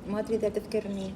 ما ادري اذا تذكرني.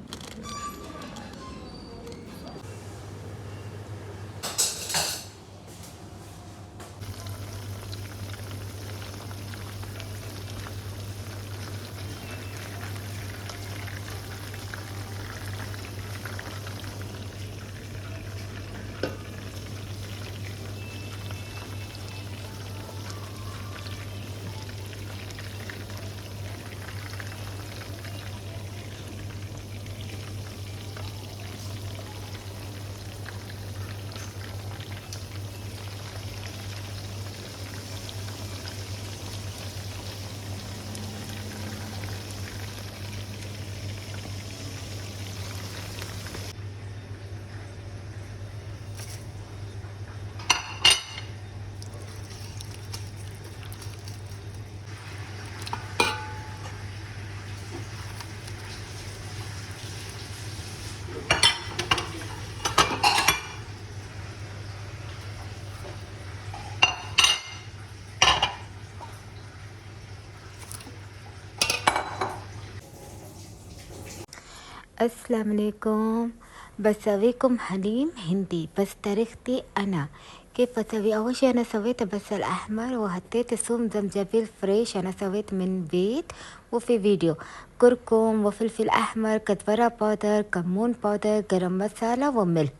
السلام عليكم. بسويكم حليم هندي بس طريقتي أنا. كيف أسوي؟ أول شي أنا سويت بصل أحمر وحطيت ثوم زنجبيل فريش، أنا سويت من بيت وفي فيديو، كركم وفلفل أحمر، كزبرة باودر، كمون باودر، گرم مسالة وملح.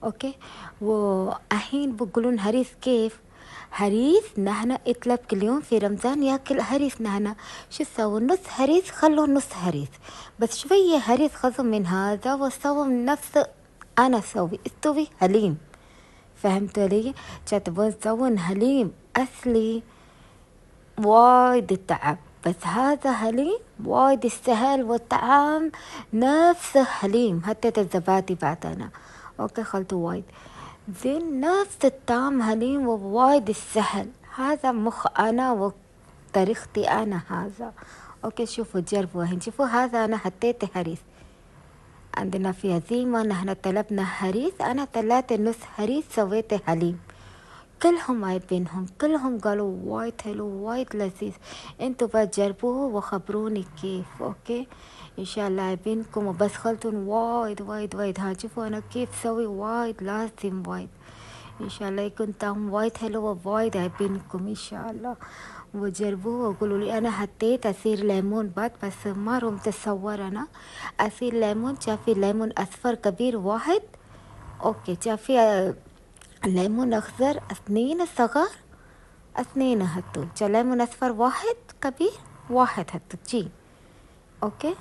أوكي. وأحين بقولون هريس كيف؟ هريس نحن اطلب كل يوم في رمضان ياكل هريس. نحن شو تسووا؟ نص هريس خلوا نص هريس، بس شوية هريس خذوا من هذا وسووا من نفس أنا سوي استوي هليم. فهمتوا لي؟ تبون تسوون هليم أصلي وايد التعب، بس هذا هليم وايد السهل والطعام نفس حليم. حطيت الزبادي بعد أنا. أوكي خلطه وايد زين، نفس الطعم هليم ووايد السهل. هذا مخ أنا وطريقتي أنا هذا. أوكي شوفوا جربوا هين، شوفوا هذا أنا حطيت هريس. عندنا في عزيمة نحن طلبنا هريس، أنا طلعت نص هريس سويت حليم. كلهم عيبينهم، كلهم قالوا وايد حلو وايد لذيذ. انتوا بقى جربوه وخبروني كيف. اوكي ان شاء الله عيبينكم، وبس خلطون وايد وايد وايد. ها شوفوا انا كيف سوي وايد لازم وايد. ان شاء الله يكون طعم وايد حلو ووايد عيبينكم ان شاء الله. وجربوه وقولوا لي. انا حطيت عصير ليمون بعد بس ما رمت اتصور. انا عصير ليمون، شافي ليمون اصفر كبير واحد. اوكي شافي ليمون أخضر اثنين صغار، اثنين هاتوا. ليمون أصفر واحد كبير، واحد هاتوا جي. أوكي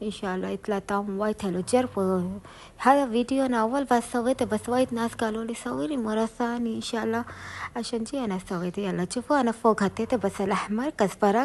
إن شاء الله يطلع طعم وايد حلو. جربوا. هذا فيديو أنا أول بس سويته، بس وايد ناس قالوا لي سوي لي مرة ثانية إن شاء الله، عشان جي أنا سويته. يلا شوفوا أنا فوق حطيت بصل أحمر، كزبرة،